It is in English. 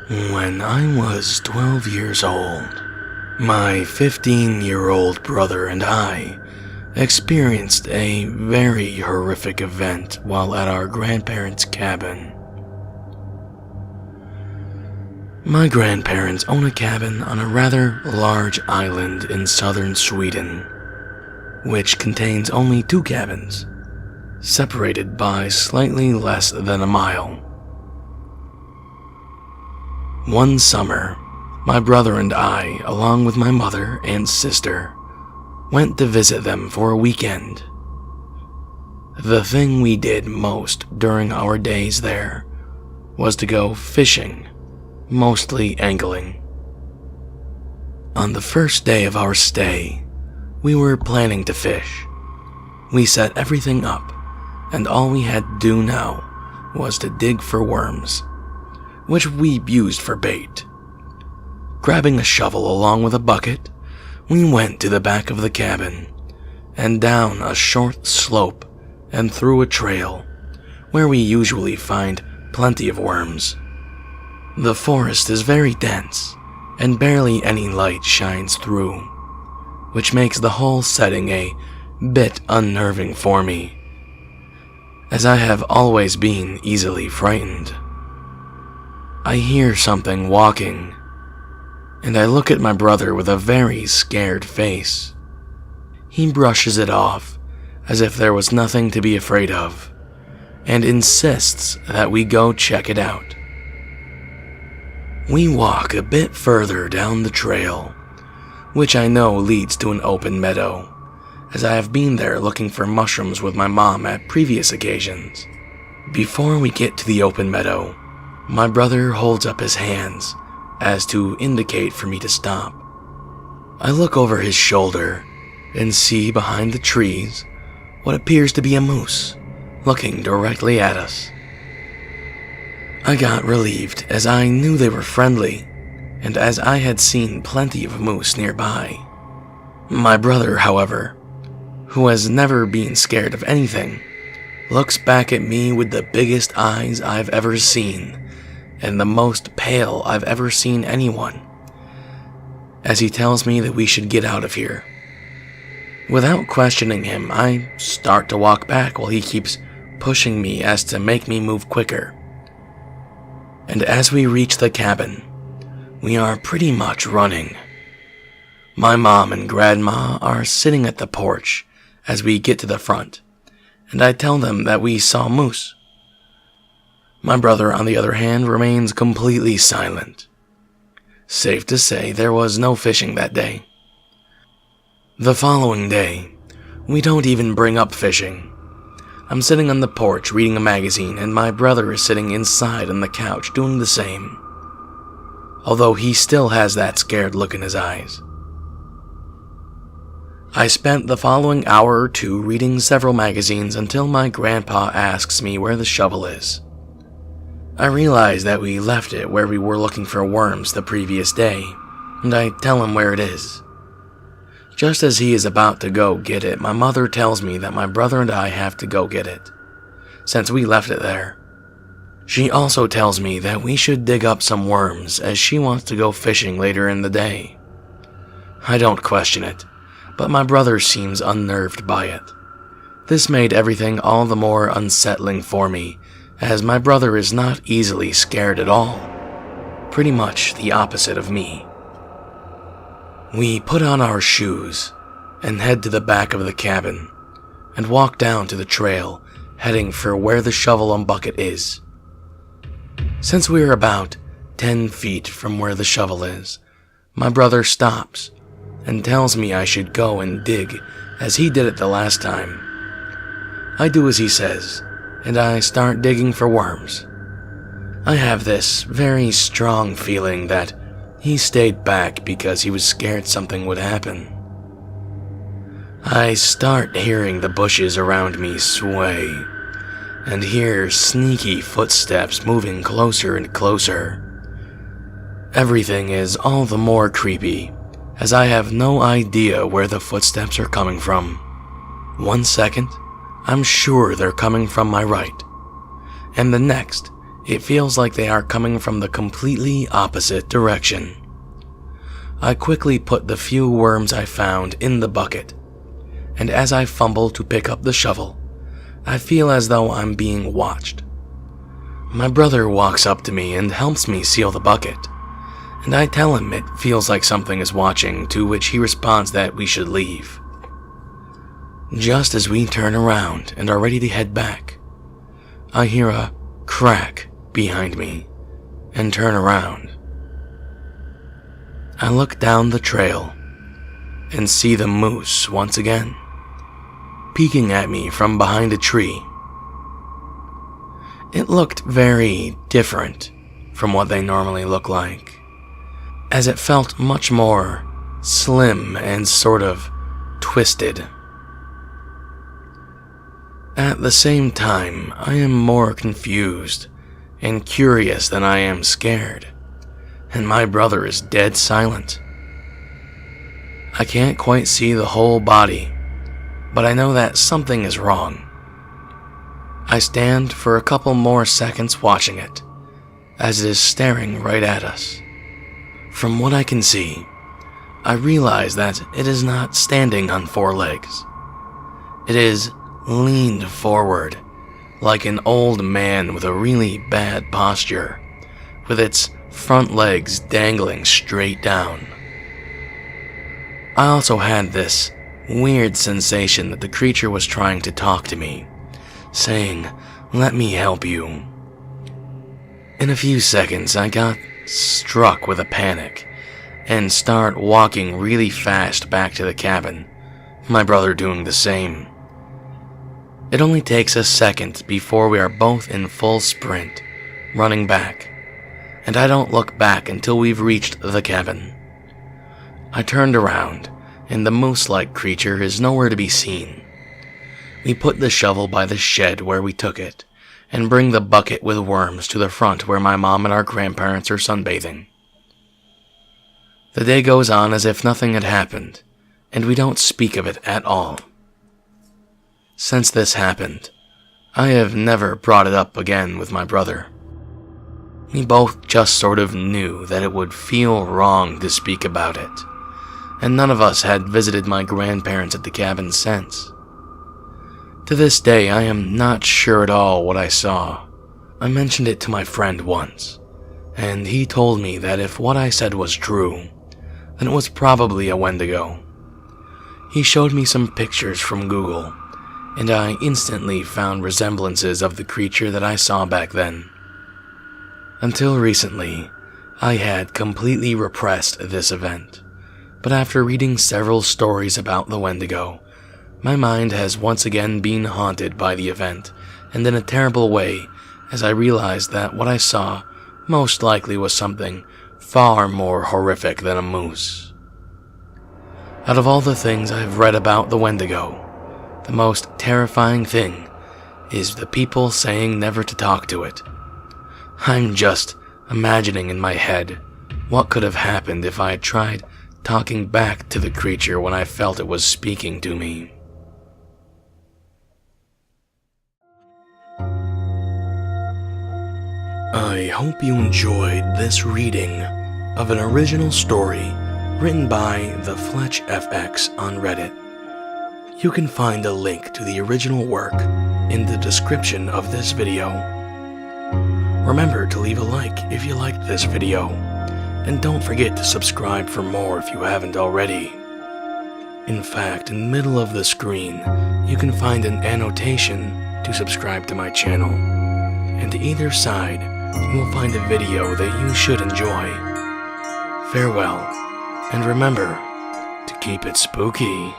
When I was 12 years old, my 15-year-old brother and I experienced a very horrific event while at our grandparents' cabin. My grandparents own a cabin on a rather large island in southern Sweden, which contains only 2 cabins, separated by slightly less than a mile. One summer, my brother and I, along with my mother and sister, went to visit them for a weekend. The thing we did most during our days there was to go fishing, mostly angling. On the first day of our stay, we were planning to fish. We set everything up, and all we had to do now was to dig for worms, which we used for bait. Grabbing a shovel along with a bucket, we went to the back of the cabin and down a short slope and through a trail where we usually find plenty of worms. The forest is very dense and barely any light shines through, which makes the whole setting a bit unnerving for me, as I have always been easily frightened. I hear something walking, and I look at my brother with a very scared face. He brushes it off as if there was nothing to be afraid of, and insists that we go check it out. We walk a bit further down the trail, which I know leads to an open meadow, as I have been there looking for mushrooms with my mom at previous occasions. Before we get to the open meadow, my brother holds up his hands as to indicate for me to stop. I look over his shoulder and see behind the trees what appears to be a moose looking directly at us. I got relieved as I knew they were friendly, and as I had seen plenty of moose nearby. My brother, however, who has never been scared of anything, looks back at me with the biggest eyes I've ever seen and the most pale I've ever seen anyone, as he tells me that we should get out of here. Without questioning him, I start to walk back while he keeps pushing me as to make me move quicker. And as we reach the cabin, we are pretty much running. My mom and grandma are sitting at the porch as we get to the front, and I tell them that we saw moose. My brother, on the other hand, remains completely silent. Safe to say there was no fishing that day. The following day, we don't even bring up fishing. I'm sitting on the porch reading a magazine, and my brother is sitting inside on the couch doing the same, although he still has that scared look in his eyes. I spent the following hour or two reading several magazines until my grandpa asks me where the shovel is. I realize that we left it where we were looking for worms the previous day, and I tell him where it is. Just as he is about to go get it, my mother tells me that my brother and I have to go get it, since we left it there. She also tells me that we should dig up some worms as she wants to go fishing later in the day. I don't question it, but my brother seems unnerved by it. This made everything all the more unsettling for me, as my brother is not easily scared at all, pretty much the opposite of me. We put on our shoes and head to the back of the cabin and walk down to the trail, heading for where the shovel and bucket is. Since we are about 10 feet from where the shovel is, my brother stops and tells me I should go and dig as he did it the last time. I do as he says, and I start digging for worms. I have this very strong feeling that he stayed back because he was scared something would happen. I start hearing the bushes around me sway, and hear sneaky footsteps moving closer and closer. Everything is all the more creepy, as I have no idea where the footsteps are coming from. 1 second, I'm sure they're coming from my right, and the next, It feels like they are coming from the completely opposite direction. I quickly put the few worms I found in the bucket, and as I fumble to pick up the shovel, I feel as though I'm being watched. My brother walks up to me and helps me seal the bucket, and I tell him it feels like something is watching, to which he responds that we should leave. Just as we turn around and are ready to head back, I hear a crack behind me and turn around. I look down the trail and see the moose once again, peeking at me from behind a tree. It looked very different from what they normally look like, as it felt much more slim and sort of twisted. At the same time, I am more confused and curious than I am scared, and my brother is dead silent. I can't quite see the whole body, but I know that something is wrong. I stand for a couple more seconds watching it, as it is staring right at us. From what I can see, I realize that it is not standing on four legs. It is leaned forward, like an old man with a really bad posture, with its front legs dangling straight down. I also had this weird sensation that the creature was trying to talk to me, saying, "Let me help you." In a few seconds, I got struck with a panic and start walking really fast back to the cabin, my brother doing the same. It only takes a second before we are both in full sprint, running back, and I don't look back until we've reached the cabin. I turned around, and the moose-like creature is nowhere to be seen. We put the shovel by the shed where we took it, and bring the bucket with worms to the front where my mom and our grandparents are sunbathing. The day goes on as if nothing had happened, and we don't speak of it at all. Since this happened, I have never brought it up again with my brother. We both just sort of knew that it would feel wrong to speak about it, and none of us had visited my grandparents at the cabin since. To this day, I am not sure at all what I saw. I mentioned it to my friend once, and he told me that if what I said was true, then it was probably a Wendigo. He showed me some pictures from Google, and I instantly found resemblances of the creature that I saw back then. Until recently, I had completely repressed this event, but after reading several stories about the Wendigo, my mind has once again been haunted by the event, and in a terrible way, as I realized that what I saw most likely was something far more horrific than a moose. Out of all the things I've read about the Wendigo, the most terrifying thing is the people saying never to talk to it. I'm just imagining in my head what could have happened if I had tried talking back to the creature when I felt it was speaking to me. I hope you enjoyed this reading of an original story written by the Fletch FX on Reddit. You can find a link to the original work in the description of this video. Remember to leave a like if you liked this video, and don't forget to subscribe for more if you haven't already. In fact, in the middle of the screen, you can find an annotation to subscribe to my channel, and to either side, you will find a video that you should enjoy. Farewell, and remember to keep it spooky.